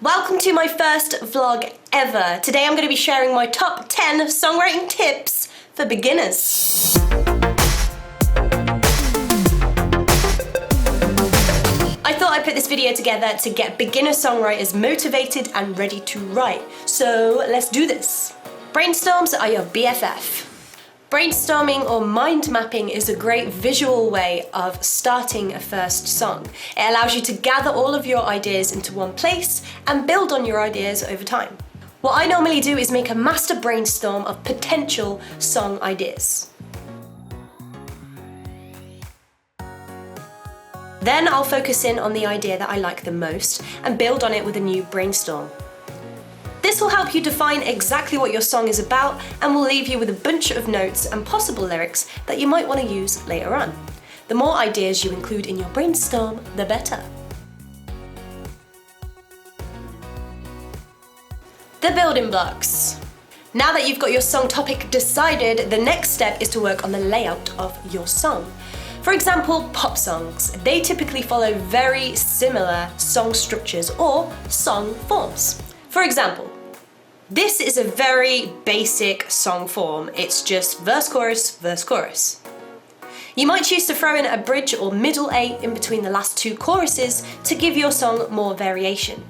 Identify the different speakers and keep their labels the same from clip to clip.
Speaker 1: Welcome to my first vlog ever. Today I'm going to be sharing my top 10 songwriting tips for beginners. I thought I'd put this video together to get beginner songwriters motivated and ready to write. So let's do this. Brainstorms are your BFF. Brainstorming or mind mapping is a great visual way of starting a first song. It allows you to gather all of your ideas into one place and build on your ideas over time. What I normally do is make a master brainstorm of potential song ideas. Then I'll focus in on the idea that I like the most and build on it with a new brainstorm. This will help you define exactly what your song is about and will leave you with a bunch of notes and possible lyrics that you might want to use later on. The more ideas you include in your brainstorm, the better. The building blocks. Now that you've got your song topic decided, the next step is to work on the layout of your song. For example, pop songs. They typically follow very similar song structures or song forms. For example, this is a very basic song form. It's just verse, chorus, verse, chorus. You might choose to throw in a bridge or middle eight in between the last two choruses to give your song more variation.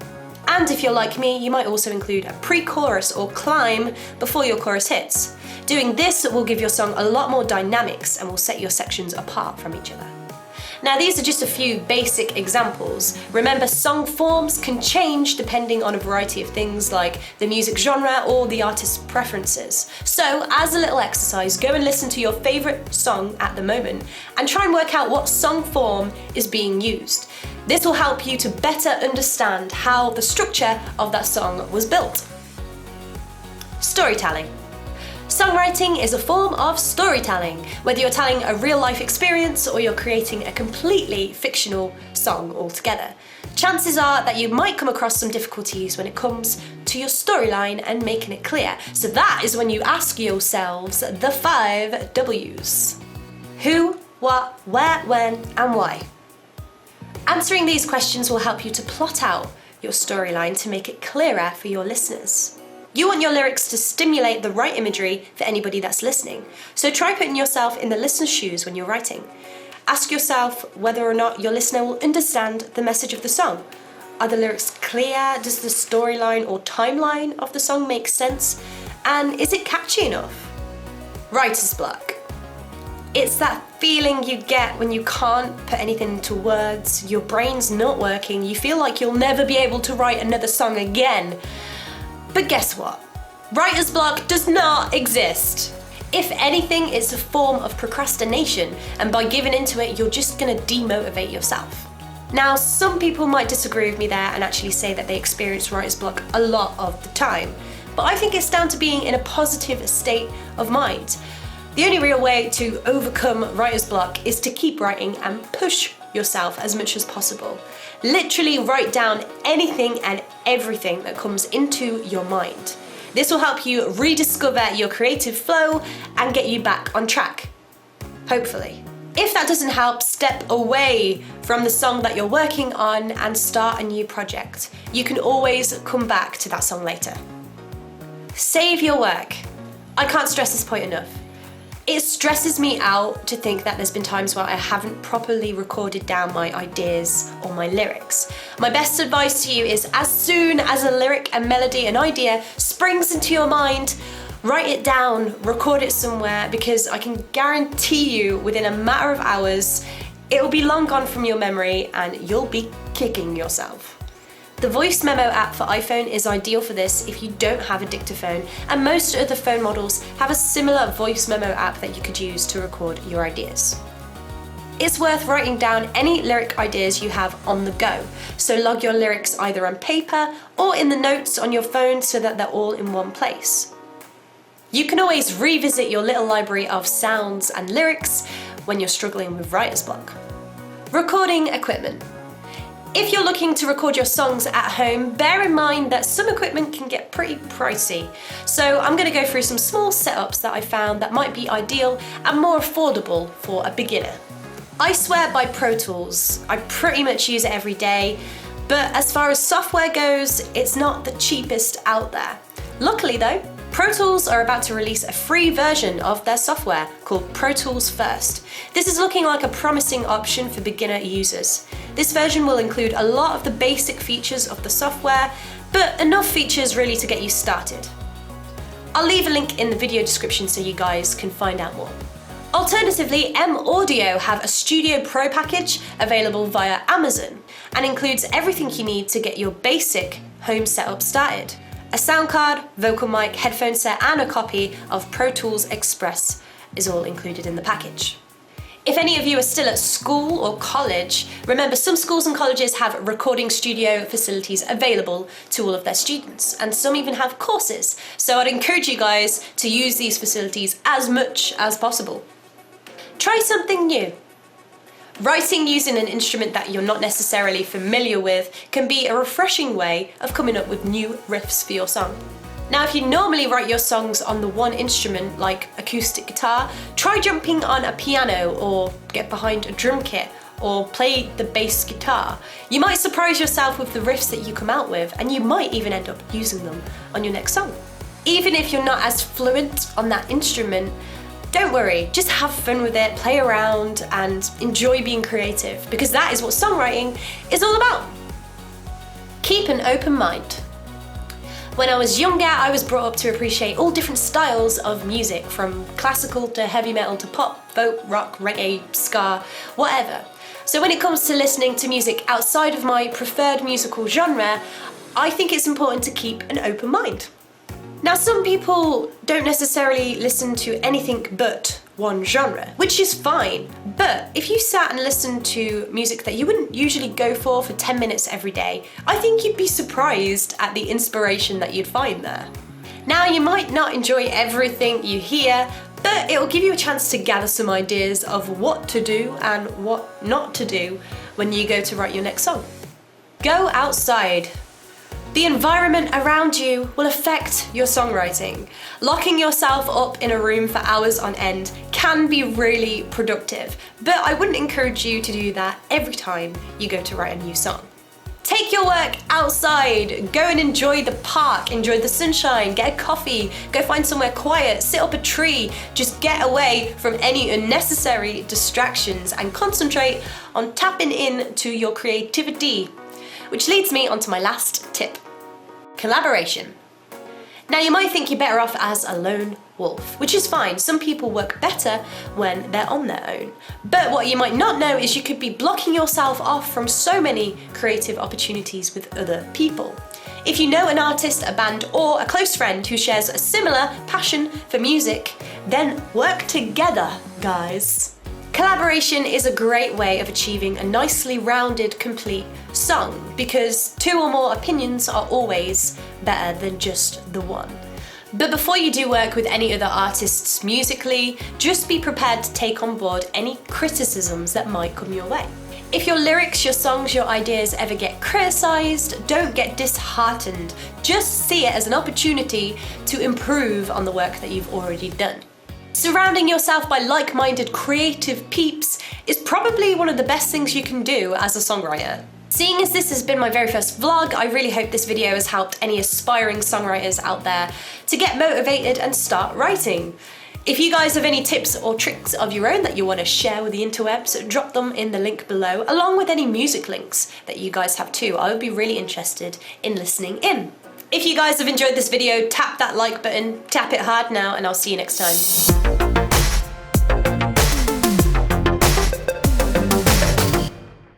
Speaker 1: And if you're like me, you might also include a pre-chorus or climb before your chorus hits. Doing this will give your song a lot more dynamics and will set your sections apart from each other. Now, these are just a few basic examples. Remember, song forms can change depending on a variety of things like the music genre or the artist's preferences. So, as a little exercise, go and listen to your favorite song at the moment and try and work out what song form is being used. This will help you to better understand how the structure of that song was built. Storytelling. Songwriting is a form of storytelling, whether you're telling a real-life experience or you're creating a completely fictional song altogether. Chances are that you might come across some difficulties when it comes to your storyline and making it clear. So that is when you ask yourselves the 5 W's. Who, what, where, when, and why. Answering these questions will help you to plot out your storyline to make it clearer for your listeners. You want your lyrics to stimulate the right imagery for anybody that's listening. So try putting yourself in the listener's shoes when you're writing. Ask yourself whether or not your listener will understand the message of the song. Are the lyrics clear? Does the storyline or timeline of the song make sense? And is it catchy enough? Writer's block. It's that feeling you get when you can't put anything into words, your brain's not working, you feel like you'll never be able to write another song again. But guess what? Writer's block does not exist. If anything, it's a form of procrastination, and by giving into it, you're just gonna demotivate yourself. Now, some people might disagree with me there and actually say that they experience writer's block a lot of the time, but I think it's down to being in a positive state of mind. The only real way to overcome writer's block is to keep writing and push yourself as much as possible. Literally write down anything and everything that comes into your mind. This will help you rediscover your creative flow and get you back on track. Hopefully. If that doesn't help, step away from the song that you're working on and start a new project. You can always come back to that song later. Save your work. I can't stress this point enough. It stresses me out to think that there's been times where I haven't properly recorded down my ideas or my lyrics. My best advice to you is as soon as a lyric, a melody, an idea springs into your mind, write it down, record it somewhere, because I can guarantee you within a matter of hours, it will be long gone from your memory and you'll be kicking yourself. The Voice Memo app for iPhone is ideal for this if you don't have a dictaphone, and most other phone models have a similar Voice Memo app that you could use to record your ideas. It's worth writing down any lyric ideas you have on the go, so log your lyrics either on paper or in the notes on your phone so that they're all in one place. You can always revisit your little library of sounds and lyrics when you're struggling with writer's block. Recording equipment. If you're looking to record your songs at home, bear in mind that some equipment can get pretty pricey. So I'm going to go through some small setups that I found that might be ideal and more affordable for a beginner. I swear by Pro Tools. I pretty much use it every day. But as far as software goes, it's not the cheapest out there. Luckily though, Pro Tools are about to release a free version of their software called Pro Tools First. This is looking like a promising option for beginner users. This version will include a lot of the basic features of the software, but enough features really to get you started. I'll leave a link in the video description so you guys can find out more. Alternatively, M Audio have a Studio Pro package available via Amazon and includes everything you need to get your basic home setup started. A sound card, vocal mic, headphone set and a copy of Pro Tools Express is all included in the package. If any of you are still at school or college, remember some schools and colleges have recording studio facilities available to all of their students, and some even have courses, so I'd encourage you guys to use these facilities as much as possible. Try something new. Writing using an instrument that you're not necessarily familiar with can be a refreshing way of coming up with new riffs for your song. Now, if you normally write your songs on the one instrument, like acoustic guitar, try jumping on a piano or get behind a drum kit or play the bass guitar. You might surprise yourself with the riffs that you come out with, and you might even end up using them on your next song. Even if you're not as fluent on that instrument, don't worry, just have fun with it, play around and enjoy being creative, because that is what songwriting is all about. Keep an open mind. When I was younger, I was brought up to appreciate all different styles of music, from classical to heavy metal to pop, folk, rock, reggae, ska, whatever. So when it comes to listening to music outside of my preferred musical genre, I think it's important to keep an open mind. Now, some people don't necessarily listen to anything but one genre, which is fine. But if you sat and listened to music that you wouldn't usually go for 10 minutes every day, I think you'd be surprised at the inspiration that you'd find there. Now, you might not enjoy everything you hear, but it'll give you a chance to gather some ideas of what to do and what not to do when you go to write your next song. Go outside. The environment around you will affect your songwriting. Locking yourself up in a room for hours on end can be really productive, but I wouldn't encourage you to do that every time you go to write a new song. Take your work outside, go and enjoy the park, enjoy the sunshine, get a coffee, go find somewhere quiet, sit up a tree, just get away from any unnecessary distractions and concentrate on tapping into your creativity. Which leads me onto my last tip. Collaboration. Now, you might think you're better off as a lone wolf, which is fine. Some people work better when they're on their own. But what you might not know is you could be blocking yourself off from so many creative opportunities with other people. If you know an artist, a band, or a close friend who shares a similar passion for music, then work together, guys. Collaboration is a great way of achieving a nicely rounded, complete song, because two or more opinions are always better than just the one. But before you do work with any other artists musically, just be prepared to take on board any criticisms that might come your way. If your lyrics, your songs, your ideas ever get criticised, don't get disheartened. Just see it as an opportunity to improve on the work that you've already done. Surrounding yourself by like-minded creative peeps is probably one of the best things you can do as a songwriter. Seeing as this has been my very first vlog, I really hope this video has helped any aspiring songwriters out there to get motivated and start writing. If you guys have any tips or tricks of your own that you want to share with the interwebs, drop them in the link below, along with any music links that you guys have too. I would be really interested in listening in. If you guys have enjoyed this video, tap that like button, tap it hard now, and I'll see you next time.